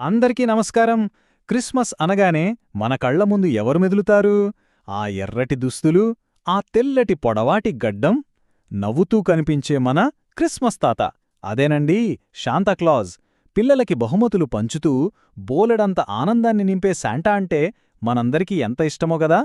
అందరికీ నమస్కారం. క్రిస్మస్ అనగానే మన కళ్ల ముందు ఎవరు మెదులుతారు? ఆ ఎర్రటి దుస్తులు, ఆ తెల్లటి పొడవాటి గడ్డం, నవ్వుతూ కనిపించే మన క్రిస్మస్ తాత. అదేనండి, శాంతాక్లాజ్. పిల్లలకి బహుమతులు పంచుతూ బోలెడంత ఆనందాన్ని నింపే శాంటా అంటే మనందరికీ ఎంత ఇష్టమో గదా.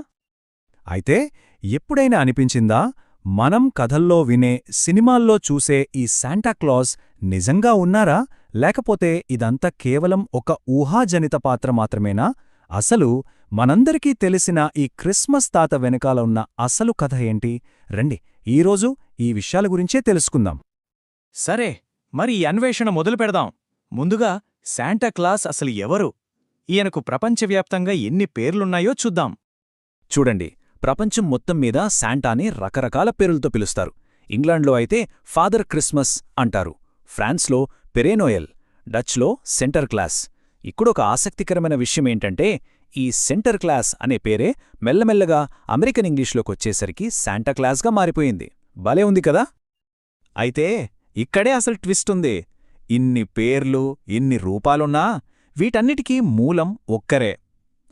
అయితే ఎప్పుడైనా అనిపించిందా, మనం కథల్లో వినే, సినిమాల్లో చూసే ఈ శాంటాక్లాజ్ నిజంగా ఉన్నారా, లేకపోతే ఇదంతా కేవలం ఒక ఊహాజనిత పాత్ర మాత్రమేనా? అసలు మనందరికీ తెలిసిన ఈ క్రిస్మస్ తాత వెనకాల ఉన్న అసలు కథ ఏంటి? రండి, ఈరోజు ఈ విషయాల గురించే తెలుసుకుందాం. సరే, మరి ఈ అన్వేషణ మొదలు పెడదాం. ముందుగా శాంటాక్లాస్ అసలు ఎవరు? ఈయనకు ప్రపంచవ్యాప్తంగా ఎన్ని పేర్లున్నాయో చూద్దాం. చూడండి, ప్రపంచం మొత్తం మీద శాంటాని రకరకాల పేరులతో పిలుస్తారు. ఇంగ్లాండ్లో అయితే ఫాదర్ క్రిస్మస్ అంటారు, ఫ్రాన్స్లో పెరేనోయల్, డచ్లో సెంటర్ క్లాస్. ఇక్కడొక ఆసక్తికరమైన విషయమేంటంటే, ఈ సెంటర్ క్లాస్ అనే పేరే మెల్లమెల్లగా అమెరికన్ ఇంగ్లీష్లోకొచ్చేసరికి శాంటాక్లాస్గా మారిపోయింది. భలే ఉంది కదా. అయితే ఇక్కడే అసలు ట్విస్ట్ ఉంది. ఇన్ని పేర్లు, ఇన్ని రూపాలున్నా వీటన్నిటికీ మూలం ఒక్కరే.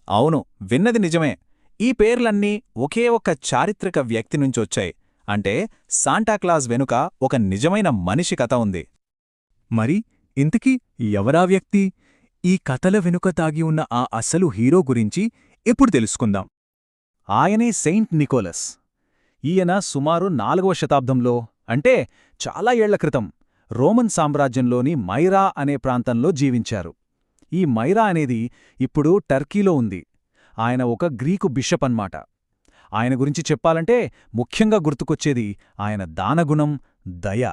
అవును, విన్నది నిజమే. ఈ పేర్లన్నీ ఒకే ఒక్క చారిత్రక వ్యక్తి నుంచొచ్చాయి. అంటే శాంటాక్లాజ్ వెనుక ఒక నిజమైన మనిషి కథ ఉంది. మరి ఇంతకీ ఎవరా వ్యక్తి? ఈ కథల వెనుక దాగి ఉన్న ఆ అసలు హీరో గురించి ఇప్పుడు తెలుసుకుందాం. ఆయనే సెయింట్ నికోలస్. ఈయన సుమారు 4వ శతాబ్దంలో, అంటే చాలా ఏళ్ల క్రితం, రోమన్ సామ్రాజ్యంలోని మైరా అనే ప్రాంతంలో జీవించారు. ఈ మైరా అనేది ఇప్పుడు టర్కీలో ఉంది. ఆయన ఒక గ్రీకు బిషప్ అన్నమాట. ఆయన గురించి చెప్పాలంటే ముఖ్యంగా గుర్తుకొచ్చేది ఆయన దానగుణం, దయ.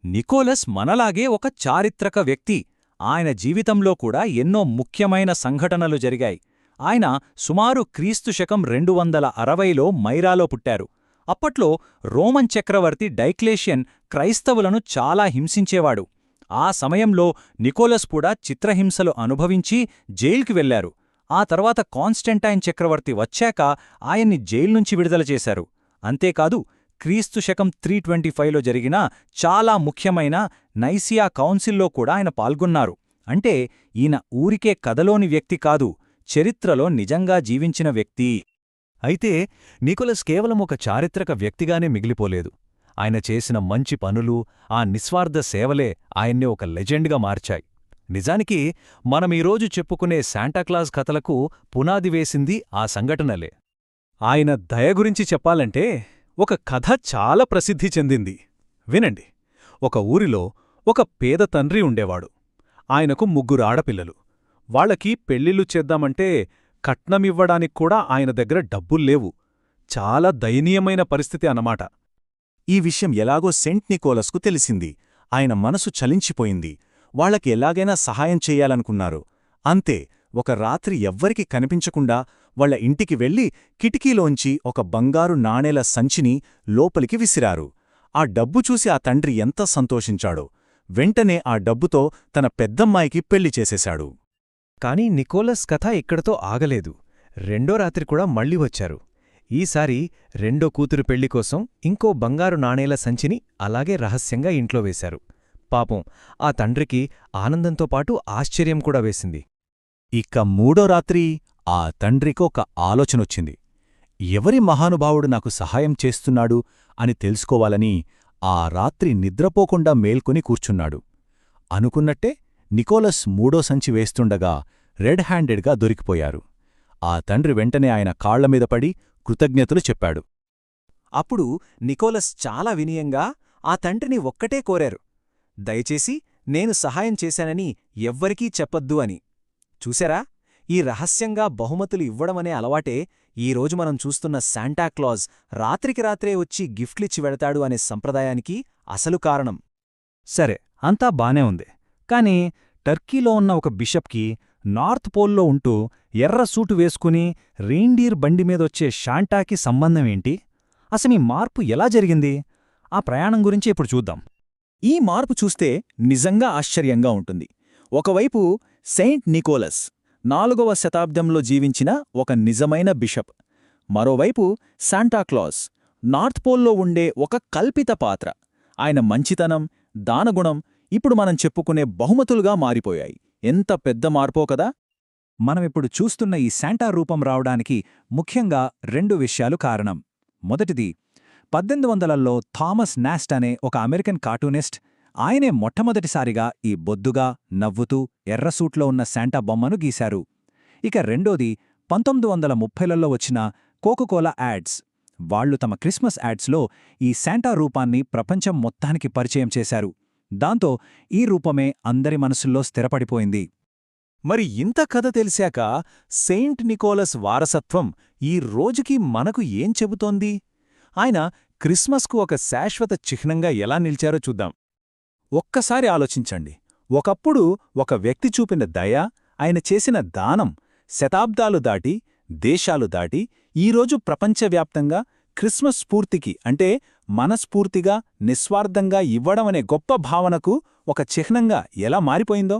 నికోలస్ మనలాగే ఒక చారిత్రక వ్యక్తి. ఆయన జీవితంలో కూడా ఎన్నో ముఖ్యమైన సంఘటనలు జరిగాయి. ఆయన సుమారు క్రీస్తు శకం 260లో మైరాలో పుట్టారు. అప్పట్లో రోమన్ చక్రవర్తి డైక్లేషియన్ క్రైస్తవులను చాలా హింసించేవాడు. ఆ సమయంలో నికోలస్ కూడా చిత్రహింసలు అనుభవించి జైలుకి వెళ్లారు. ఆ తర్వాత కాన్స్టెంటైన్ చక్రవర్తి వచ్చాక ఆయన్ని జైల్నుంచి విడుదల చేశారు. అంతేకాదు, క్రీస్తు శకం 325లో జరిగిన చాలా ముఖ్యమైన నైసియా కౌన్సిల్లో కూడా ఆయన పాల్గొన్నారు. అంటే ఈయన ఊరికే కథలోని వ్యక్తి కాదు, చరిత్రలో నిజంగా జీవించిన వ్యక్తి. అయితే నికోలస్ కేవలం ఒక చారిత్రక వ్యక్తిగానే మిగిలిపోలేదు. ఆయన చేసిన మంచి పనులు, ఆ నిస్వార్థ సేవలే ఆయన్ని ఒక లెజెండ్గా మార్చాయి. నిజానికి మనమీరోజు చెప్పుకునే శాంటాక్లాజ్ కథలకు పునాది వేసింది ఆ సంఘటనలే. ఆయన దయ గురించి చెప్పాలంటే ఒక కథ చాలా ప్రసిద్ధి చెందింది. వినండి. ఒక ఊరిలో ఒక పేద తండ్రి ఉండేవాడు. ఆయనకు 3 ఆడపిల్లలు. వాళ్లకి పెళ్ళిళ్ళు చేద్దామంటే కట్నమివ్వడానిక్కూడా ఆయన దగ్గర డబ్బుల్లేవు. చాలా దయనీయమైన పరిస్థితి అన్నమాట. ఈ విషయం ఎలాగో సెయింట్ నికోలస్కు తెలిసింది. ఆయన మనసు చలించిపోయింది. వాళ్లకి ఎలాగైనా సహాయం చెయ్యాలనుకున్నారు. అంతే, ఒక రాత్రి ఎవ్వరికి కనిపించకుండా వాళ్ల ఇంటికి వెళ్లి కిటికీలోంచి ఒక బంగారు నాణేల సంచిని లోపలికి విసిరారు. ఆ డబ్బు చూసి ఆ తండ్రి ఎంత సంతోషించాడో. వెంటనే ఆ డబ్బుతో తన పెద్దమ్మాయికి పెళ్లి చేసేశాడు. కాని నికోలస్ కథ ఇక్కడితో ఆగలేదు. రెండో రాత్రి కూడా మళ్ళీ వచ్చారు. ఈసారి రెండో కూతురు పెళ్లికోసం ఇంకో బంగారు నాణేల సంచిని అలాగే రహస్యంగా ఇంట్లో వేశారు. పాపం, ఆ తండ్రికి ఆనందంతో పాటు ఆశ్చర్యం కూడా వేసింది. ఇక 3వ రాత్రి ఆ తండ్రికి ఒక ఆలోచనొచ్చింది. ఎవరి మహానుభావుడు నాకు సహాయం చేస్తున్నాడు అని తెలుసుకోవాలని ఆ రాత్రి నిద్రపోకుండా మేల్కొని కూర్చున్నాడు. అనుకున్నట్టే నికోలస్ 3వ సంచి వేస్తుండగా రెడ్ హ్యాండెడ్గా దొరికిపోయారు. ఆ తండ్రి వెంటనే ఆయన కాళ్లమీద పడి కృతజ్ఞతలు చెప్పాడు. అప్పుడు నికోలస్ చాలా వినయంగా ఆ తండ్రిని ఒక్కటే కోరారు, దయచేసి నేను సహాయం చేశానని ఎవ్వరికీ చెప్పొద్దు అని. చూశారా, ఈ రహస్యంగా బహుమతులు ఇవ్వడమనే అలవాటే ఈరోజు మనం చూస్తున్న శాంటాక్లాజ్ రాత్రికి రాత్రే వచ్చి గిఫ్ట్లిచ్చి వెడతాడు అనే సంప్రదాయానికి అసలు కారణం. సరే, అంతా బానే ఉంది. కాని టర్కీలో ఉన్న ఒక బిషప్కి నార్త్ పోల్లో ఉంటూ ఎర్ర సూటు వేసుకుని రెయిన్డీర్ బండిమీదొచ్చే శాంటాకి సంబంధమేంటి? అసమీ మార్పు ఎలా జరిగింది? ఆ ప్రయాణం గురించి ఇప్పుడు చూద్దాం. ఈ మార్పు చూస్తే నిజంగా ఆశ్చర్యంగా ఉంటుంది. ఒకవైపు సెయింట్ నికోలస్ 4వ శతాబ్దంలో జీవించిన ఒక నిజమైన బిషప్. మరోవైపు శాంటాక్లాజ్ నార్త్ పోల్లో ఉండే ఒక కల్పిత పాత్ర. ఆయన మంచితనం, దానగుణం ఇప్పుడు మనం చెప్పుకునే బహుమతులుగా మారిపోయాయి. ఎంత పెద్ద మార్పో కదా. మనమిప్పుడు చూస్తున్న ఈ శాంటా రూపం రావడానికి ముఖ్యంగా 2 విషయాలు కారణం. మొదటిది, 1800ల్లో థామస్ నాస్ట్ అనే ఒక అమెరికన్ కార్టూనిస్ట్, ఆయనే మొట్టమొదటిసారిగా ఈ బొద్దుగా, నవ్వుతూ, ఎర్రసూట్లో ఉన్న శాంటా బొమ్మను గీశారు. ఇక రెండోది, 1930లలో వచ్చిన కోకోకోలా యాడ్స్. వాళ్లు తమ క్రిస్మస్ యాడ్స్లో ఈ శాంటా రూపాన్ని ప్రపంచం మొత్తానికి పరిచయం చేశారు. దాంతో ఈ రూపమే అందరి మనసుల్లో స్థిరపడిపోయింది. మరి ఇంత కథ తెలిసాక సెయింట్ నికోలస్ వారసత్వం ఈ రోజుకి మనకు ఏం చెబుతోంది? ఆయన క్రిస్మస్కు ఒక శాశ్వత చిహ్నంగా ఎలా నిలిచారో చూద్దాం. ఒక్కసారి ఆలోచించండి. ఒకప్పుడు ఒక వ్యక్తి చూపిన దయ, ఆయన చేసిన దానం శతాబ్దాలు దాటి, దేశాలు దాటి ఈరోజు ప్రపంచవ్యాప్తంగా క్రిస్మస్ స్ఫూర్తికి, అంటే మనస్ఫూర్తిగా, నిస్వార్థంగా ఇవ్వడమనే గొప్ప భావనకు ఒక చిహ్నంగా ఎలా మారిపోయిందో.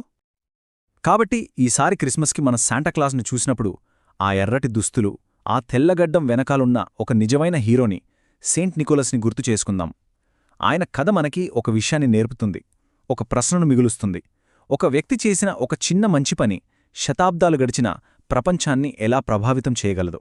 కాబట్టి ఈసారి క్రిస్మస్కి మన శాంటాక్లాస్ను చూసినప్పుడు ఆ ఎర్రటి దుస్తులు, ఆ తెల్లగడ్డం వెనకాలున్న ఒక నిజమైన హీరోని, సెయింట్ నికోలస్ని గుర్తు చేసుకుందాం. ఆయన కథ మనకి ఒక విషయాన్ని నేర్పుతుంది, ఒక ప్రశ్నను మిగులుస్తుంది. ఒక వ్యక్తి చేసిన ఒక చిన్న మంచి పని శతాబ్దాలు గడిచిన ప్రపంచాన్ని ఎలా ప్రభావితం చేయగలదు.